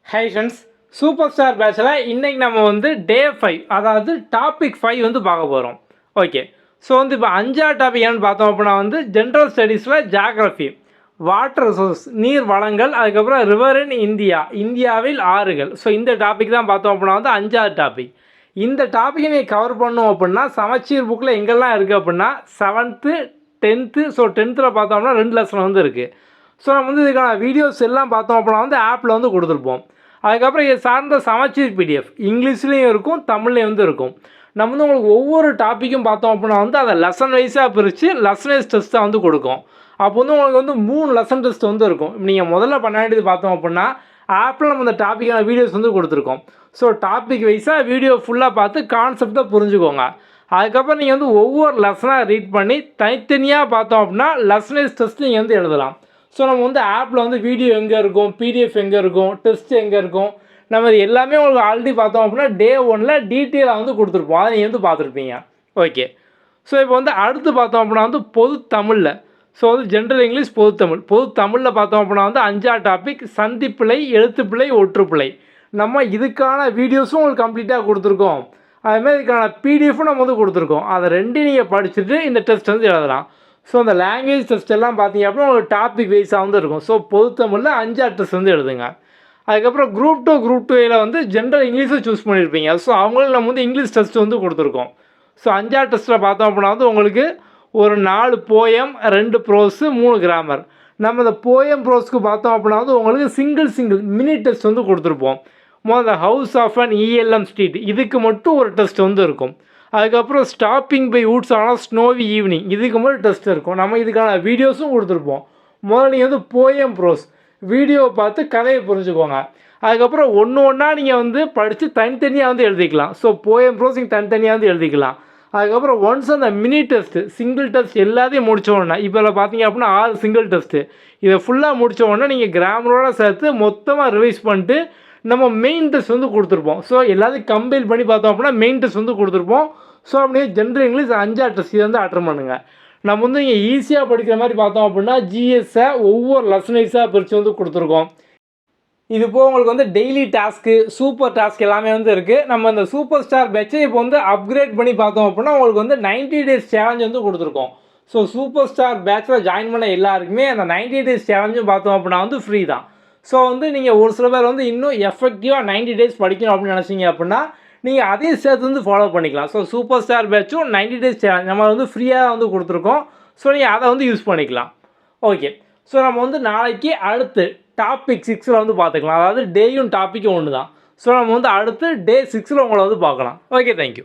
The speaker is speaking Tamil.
ஹை ஃப்ரெண்ட்ஸ், சூப்பர் ஸ்டார் பேட்சில் இன்றைக்கி நம்ம வந்து டே 5 அதாவது டாபிக் 5 வந்து பார்க்க போகிறோம். ஓகே, ஸோ வந்து இப்போ 5ஆவது டாபிக் என்னென்னு பார்த்தோம் அப்படின்னா வந்து ஜென்ரல் ஸ்டடீஸில் ஜியாகிரஃபி, வாட்டர் ரிசோர்ஸ் நீர் வளங்கள், அதுக்கப்புறம் ரிவர் இன் இந்தியா இந்தியாவில் ஆறுகள். ஸோ இந்த டாபிக் தான் பார்த்தோம் அப்படின்னா வந்து 5ஆவது டாபிக். இந்த டாப்பிக்கை நீங்கள் கவர் பண்ணோம் அப்படின்னா சமச்சீர் புக்கில் எங்கெல்லாம் இருக்குது அப்படின்னா 7th 10th. ஸோ 10th பார்த்தோம்னா 2 லெசன் வந்து இருக்குது. ஸோ நம்ம வந்து இதுக்கான வீடியோஸ் எல்லாம் பார்த்தோம் அப்படின்னா வந்து ஆப்பில் வந்து கொடுத்துருப்போம். அதுக்கப்புறம் இது சார்ந்த சமச்சீர் பிடிஎஃப் இங்கிலீஷ்லேயும் இருக்கும், தமிழ்லேயும் வந்து இருக்கும். நம்ம வந்து உங்களுக்கு ஒவ்வொரு டாப்பிக்கும் பார்த்தோம் அப்படின்னா வந்து அதை லெசன் வைஸாக பிரித்து லெசன் வைஸ் டெஸ்ட்டாக வந்து கொடுக்கும். அப்போ வந்து உங்களுக்கு வந்து 3 லெசன் டெஸ்ட் வந்து இருக்கும். நீங்கள் முதல்ல பண்ண வேண்டியது பார்த்தோம் அப்படின்னா ஆப்பில் நம்ம இந்த டாப்பிக்கான வீடியோஸ் வந்து கொடுத்துருக்கோம். ஸோ டாபிக் வைஸாக வீடியோ ஃபுல்லாக பார்த்து கான்செப்டை புரிஞ்சுக்கோங்க. அதுக்கப்புறம் நீங்கள் வந்து ஒவ்வொரு லெசனாக ரீட் பண்ணி தனித்தனியாக பார்த்தோம் அப்படின்னா லெசன் வைஸ் டெஸ்ட் நீங்கள் வந்து எழுதலாம். ஸோ நம்ம வந்து ஆப்பில் வந்து வீடியோ எங்கே இருக்கும், பிடிஎஃப் எங்கே இருக்கும், டெஸ்ட் எங்கே இருக்கும், நம்ம இது எல்லாமே உங்களுக்கு ஆல்ரெடி பார்த்தோம் அப்படின்னா டே 1ல் டீட்டெயிலாக வந்து கொடுத்துருப்போம். அதை நீங்கள் வந்து பார்த்துருப்பீங்க. ஓகே, ஸோ இப்போ வந்து அடுத்து பார்த்தோம் அப்படின்னா வந்து பொது தமிழில், ஸோ வந்து ஜென்ரல் இங்கிலீஷ் பொது தமிழில் பார்த்தோம் அப்படின்னா வந்து 5ஆவது டாபிக் சந்திப்பிழை, எழுத்துப்பிழை, ஒற்றுப்பிழை. நம்ம இதுக்கான வீடியோஸும் உங்களுக்கு கம்ப்ளீட்டாக கொடுத்துருக்கோம். அதுமாதிரி இதுக்கான பிடிஎஃப்பும் நம்ம வந்து கொடுத்துருக்கோம். அதை ரெண்டையும் நீங்கள் படிச்சுட்டு இந்த டெஸ்ட் வந்து எழுதலாம். ஸோ அந்த லாங்குவேஜ் டெஸ்ட் எல்லாம் பார்த்தீங்க அப்படின்னா உங்களுக்கு டாபிக் வைஸாக வந்து இருக்கும். ஸோ பொது தமிழில் 5ஆவது டெஸ்ட் வந்து எழுதுங்க. அதுக்கப்புறம் குரூப் 2 வந்து ஜென்ரல் இங்கிலீஷை சூஸ் பண்ணியிருப்பீங்க. ஸோ அவங்களுக்கு நம்ம வந்து இங்கிலீஷ் டெஸ்ட் வந்து கொடுத்துருக்கோம். ஸோ 5ஆவது டெஸ்ட்டில் பார்த்தோம் அப்படின்னா வந்து உங்களுக்கு ஒரு 4 போயம், 2 ப்ரோஸு, 3 கிராமர். நம்ம இந்த போயம் ப்ரோஸ்க்கு பார்த்தோம் அப்படின்னா வந்து உங்களுக்கு சிங்கிள் மினி டெஸ்ட் வந்து கொடுத்துருப்போம். முதல்ல house of an Elm street இதுக்கு மட்டும் ஒரு டெஸ்ட் வந்து இருக்கும். அதுக்கப்புறம் ஸ்டாப்பிங் பை வூட்ஸ் ஆனால் ஸ்னோவி ஈவினிங் இதுக்கு மட்டும் டெஸ்ட் இருக்கும். நம்ம இதுக்கான வீடியோஸும் கொடுத்துருப்போம். முதல்ல நீங்கள் வந்து போயம் ப்ரோஸ் வீடியோவை பார்த்து கதையை புரிஞ்சுக்கோங்க. அதுக்கப்புறம் ஒன்றா நீங்கள் வந்து படித்து தனித்தனியாக வந்து எழுதிக்கலாம். ஸோ போயம் ப்ரோஸ் நீங்கள் தனித்தனியாக வந்து எழுதிக்கலாம். அதுக்கப்புறம் ஒன்ஸ் அந்த மினி டெஸ்ட்டு சிங்கிள் டெஸ்ட் எல்லாத்தையும் முடித்தோடனே இப்போ பார்த்தீங்க அப்படின்னா 6 சிங்கிள் டெஸ்ட்டு இதை ஃபுல்லாக முடித்தோடனே நீங்கள் கிராமரோடு சேர்த்து மொத்தமாக ரிவைஸ் பண்ணிட்டு நம்ம மெயின் டெஸ்ட் வந்து கொடுத்துருப்போம். ஸோ எல்லாத்தையும் கம்பைல் பண்ணி பார்த்தோம் அப்படின்னா மெயின் டெஸ்ட் வந்து கொடுத்துருப்போம். ஸோ அப்படியே ஜென்ரல் இங்கிலீஷ் 5ஆவது டெஸ்ட் இதை வந்து அட்டன் பண்ணுங்கள். நம்ம வந்து இங்கே ஈஸியாக படிக்கிற மாதிரி பார்த்தோம் அப்படின்னா ஜிஎஸ்ஸை ஒவ்வொரு லெசன் வைஸாக பிரித்து வந்து கொடுத்துருக்கோம். இது போக உங்களுக்கு வந்து டெய்லி டாஸ்க்கு, சூப்பர் டாஸ்க் எல்லாமே வந்து இருக்குது. நம்ம இந்த சூப்பர் ஸ்டார் பேட்சை இப்போ வந்து அப்கிரேட் பண்ணி பார்த்தோம் அப்படின்னா உங்களுக்கு வந்து 90 டேஸ் சேலஞ்ச் வந்து கொடுத்துருக்கோம். ஸோ சூப்பர் ஸ்டார் பேட்சில் ஜாயின் பண்ண எல்லாருக்குமே அந்த 90 டேஸ் சேலஞ்சும் பார்த்தோம் அப்படின்னா வந்து ஃப்ரீ தான். ஸோ வந்து நீங்கள் ஒரு சில பேர் வந்து இன்னும் எஃபெக்டிவாக 90 டேஸ் படிக்கணும் அப்படின்னு நினச்சிங்க அப்படின்னா நீங்கள் அதையும் சேர்த்து வந்து ஃபாலோ பண்ணிக்கலாம். ஸோ சூப்பர் ஸ்டார் பேட்சும் 90 டேஸ் சேலஞ்ச் நம்ம வந்து ஃப்ரீயாக வந்து கொடுத்துருக்கோம். ஸோ நீங்கள் அதை வந்து யூஸ் பண்ணிக்கலாம். ஓகே, ஸோ நம்ம வந்து நாளைக்கு அடுத்து டாபிக் 6ல் வந்து பார்த்துக்கலாம். அதாவது டேயும் டாப்பிக்கும் ஒன்று தான். ஸோ நம்ம வந்து அடுத்து டே 6ல் உங்களை வந்து பார்க்கலாம். Okay, thank you.